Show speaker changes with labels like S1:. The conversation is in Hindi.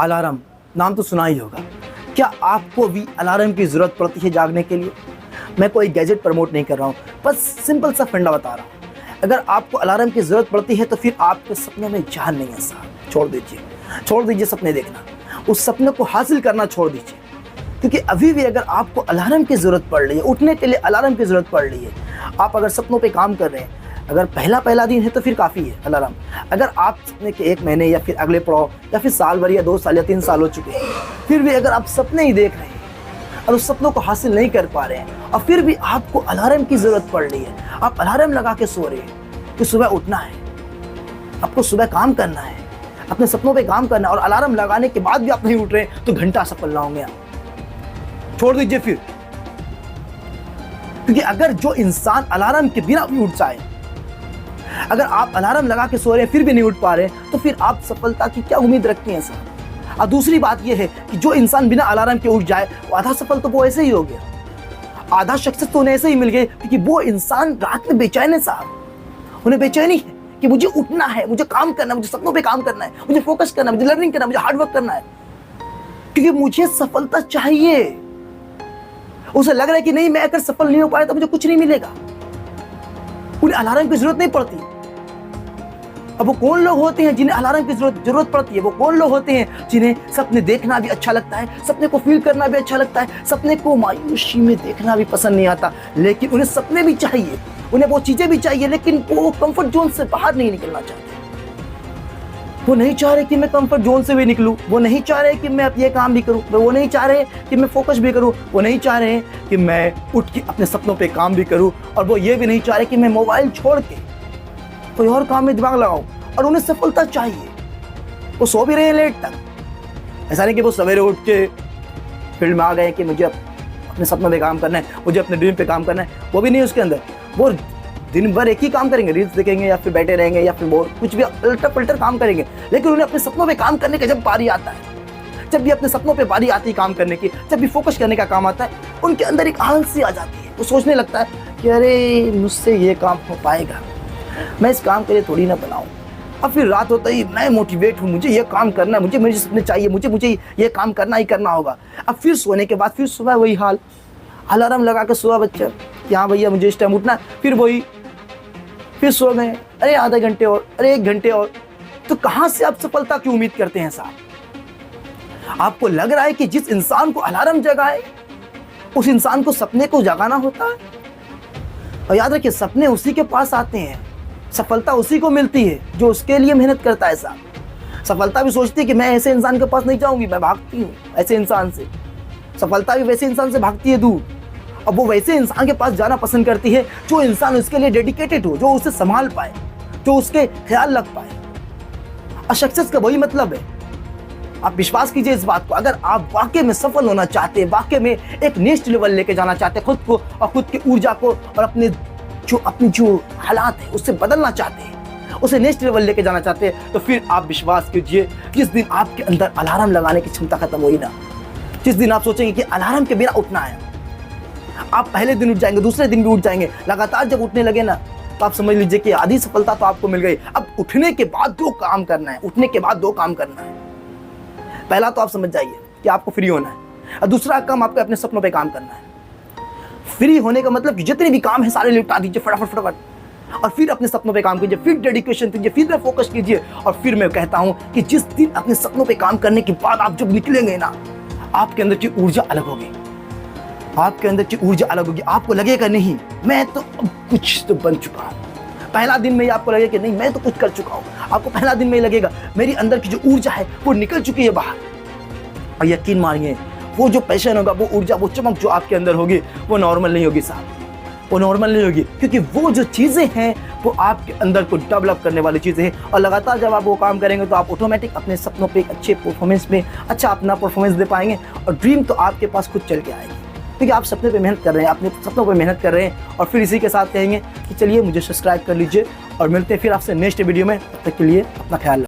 S1: अलार्म, नाम तो सुना ही होगा। क्या आपको भी अलार्म की ज़रूरत पड़ती है जागने के लिए? मैं कोई गैजेट प्रमोट नहीं कर रहा हूँ, बस सिंपल सा फंडा बता रहा हूँ। अगर आपको अलार्म की ज़रूरत पड़ती है तो फिर आपके सपनों में जान नहीं है साहब। छोड़ दीजिए सपने देखना, उस सपने को हासिल करना छोड़ दीजिए। क्योंकि अभी भी अगर आपको अलार्म की ज़रूरत पड़ रही है, उठने के लिए अलार्म की ज़रूरत पड़ रही है, आप अगर सपनों पे काम कर रहे हैं, अगर पहला दिन है तो फिर काफ़ी है अलार्म। अगर आप सपने के 1 महीने या फिर अगले पड़ाव या फिर साल भर या 2 साल या 3 साल हो चुके हैं, फिर भी अगर आप सपने ही देख रहे हैं और उस सपनों को हासिल नहीं कर पा रहे हैं और फिर भी आपको अलार्म की ज़रूरत पड़ रही है, आप अलार्म लगा के सो रहे हैं कि सुबह उठना है, आपको सुबह काम करना है, अपने सपनों पे काम करना है, और अलार्म लगाने के बाद भी आप नहीं उठ रहे हैं तो घंटा सफल ना होंगे आप। छोड़ दीजिए फिर। क्योंकि अगर जो इंसान अलार्म के बिना भी उठ जाए, अगर आप अलार्म लगा के सो रहे हैं फिर भी नहीं उठ पा रहे हैं, तो फिर आप सफलता की क्या उम्मीद रखते हैं साहब? और दूसरी बात यह है कि जो इंसान बिना अलार्म के उठ जाए वो आधा सफल तो वो ऐसे ही हो गया, आधा सक्सेस तो उन्हें ऐसे ही मिल गए, क्योंकि वो इंसान रात में बेचैन है साहब। उन्हें बेचैनी है कि मुझे उठना है, मुझे काम करना है, मुझे सपनों पे काम करना है, मुझे फोकस करना है, मुझे लर्निंग करना है, मुझे हार्डवर्क करना है, क्योंकि मुझे सफलता चाहिए। उसे लग रहा है कि नहीं, मैं अगर सफल नहीं हो पाया तो मुझे कुछ नहीं मिलेगा। उन्हें अलार्म की जरूरत नहीं पड़ती। अब वो कौन लोग होते हैं जिन्हें अलार्म की जरूरत पड़ती है? वो कौन लोग होते हैं जिन्हें सपने देखना भी अच्छा लगता है, सपने को फील करना भी अच्छा लगता है, सपने को मायूसी में देखना भी पसंद नहीं आता, लेकिन उन्हें सपने भी चाहिए, उन्हें वो चीजें भी चाहिए, लेकिन वो कंफर्ट जोन से बाहर नहीं निकलना चाहते। वो नहीं चाह रहे कि मैं कंफर्ट जोन से भी निकलूं, वो नहीं चाह रहे कि मैं अब ये काम भी करूं, वो नहीं चाह रहे कि मैं फोकस भी करूं, वो नहीं चाह रहे कि मैं उठ के अपने सपनों पे काम भी करूं, और वो ये भी नहीं चाह रहे कि मैं मोबाइल छोड़ के कोई और काम में दिमाग लगाऊं। और उन्हें सफलता चाहिए। वो सो भी रहे हैं लेट तक। ऐसा नहीं कि वो सवेरे उठ के फील्ड में आ गए कि मुझे अपने सपनों पे काम करना है, मुझे अपने ड्रीम पे काम करना है, वो भी नहीं उसके अंदर। वो दिन भर एक ही काम करेंगे, रील्स देखेंगे या फिर बैठे रहेंगे या फिर वो कुछ भी अल्टर पल्टर काम करेंगे, लेकिन उन्हें अपने सपनों पे काम करने का जब बारी आता है, जब भी अपने सपनों पे बारी आती है काम करने की, जब भी फोकस करने का काम आता है, उनके अंदर एक आलसी आ जाती है। वो सोचने लगता है कि अरे मुझसे ये काम हो पाएगा, मैं इस काम के लिए थोड़ी ना बनाऊँ। अब फिर रात होता ही मैं मोटिवेट हूँ, मुझे ये काम करना है, मुझे मेरे सपने चाहिए, मुझे ये काम करना ही करना होगा। अब फिर सोने के बाद फिर सुबह वही हाल, अलार्म लगा के सुबह बच्चा कि हाँ भैया मुझे इस टाइम उठना है, फिर वही, फिर सो गए, अरे आधे घंटे और, अरे 1 घंटे और। तो कहाँ से आप सफलता की उम्मीद करते हैं साहब? आपको लग रहा है कि जिस इंसान को अलार्म जगाए उस इंसान को सपने को जगाना होता है? और याद रखिए, सपने उसी के पास आते हैं, सफलता उसी को मिलती है जो उसके लिए मेहनत करता है साहब। सफलता भी सोचती है कि मैं ऐसे इंसान के पास नहीं जाऊंगी, मैं भागती हूँ ऐसे इंसान से। सफलता भी वैसे इंसान से भागती है दूर। अब वो वैसे इंसान के पास जाना पसंद करती है जो इंसान उसके लिए डेडिकेटेड हो, जो उसे संभाल पाए, जो उसके ख्याल रख पाए। और सक्सेस का वही मतलब है। आप विश्वास कीजिए इस बात को, अगर आप वाकई में सफल होना चाहते हैं, वाकई में एक नेक्स्ट लेवल लेके जाना चाहते हैं खुद को और खुद की ऊर्जा को, और अपनी जो हालात है उससे बदलना चाहते हैं, उसे नेक्स्ट लेवल लेके जाना चाहते हैं, तो फिर आप विश्वास कीजिए, जिस दिन आपके अंदर अलार्म लगाने की क्षमता खत्म हुई ना, जिस दिन आप सोचेंगे कि अलार्म के बिना उठना है, आप पहले दिन उठ जाएंगे, दूसरे दिन भी उठ जाएंगे, लगातार जब उठने लगे ना, तो आप समझ लीजिए कि आधी सफलता तो आपको मिल गई। अब उठने के बाद 2 काम करना है, उठने के बाद 2 काम करना है। पहला तो आप समझ जाइए कि आपको फ्री होना है, और दूसरा काम आपको अपने सपनों पे काम करना है। फ्री होने का मतलब कि जितने भी काम है सारे निपटा दीजिए फटाफट, और फिर अपने सपनों पे काम कीजिए, फिर डेडिकेशन कीजिए, फिर फोकस कीजिए। और फिर मैं कहता हूं कि जिस दिन अपने सपनों पे काम करने के बाद आप जब निकलेंगे ना, आपके अंदर की ऊर्जा अलग होगी, आपके अंदर की ऊर्जा अलग होगी। आपको लगेगा नहीं मैं तो अब कुछ तो बन चुका हूँ। पहला दिन में ही आपको लगेगा कि नहीं मैं तो कुछ कर चुका हूँ। आपको पहला दिन में ही लगेगा मेरी अंदर की जो ऊर्जा है वो निकल चुकी है बाहर। और यकीन मानिए, वो जो पैशन होगा, वो ऊर्जा, वो चमक जो आपके अंदर होगी, वो नॉर्मल नहीं होगी साहब, वो नॉर्मल नहीं होगी। क्योंकि वो जो चीज़ें हैं वो आपके अंदर को डेवलप करने वाली चीज़ें हैं। और लगातार जब आप वो काम करेंगे तो आप ऑटोमेटिक अपने सपनों पे एक अच्छे परफॉर्मेंस में अच्छा अपना परफॉर्मेंस दे पाएंगे, और ड्रीम तो आपके पास खुद चल के आएगी, क्योंकि आप सपने पे मेहनत कर रहे हैं, अपने सपनों पे मेहनत कर रहे हैं। और फिर इसी के साथ कहेंगे कि चलिए मुझे सब्सक्राइब कर लीजिए, और मिलते हैं फिर आपसे नेक्स्ट वीडियो में। तब तक के लिए अपना ख्याल रखें।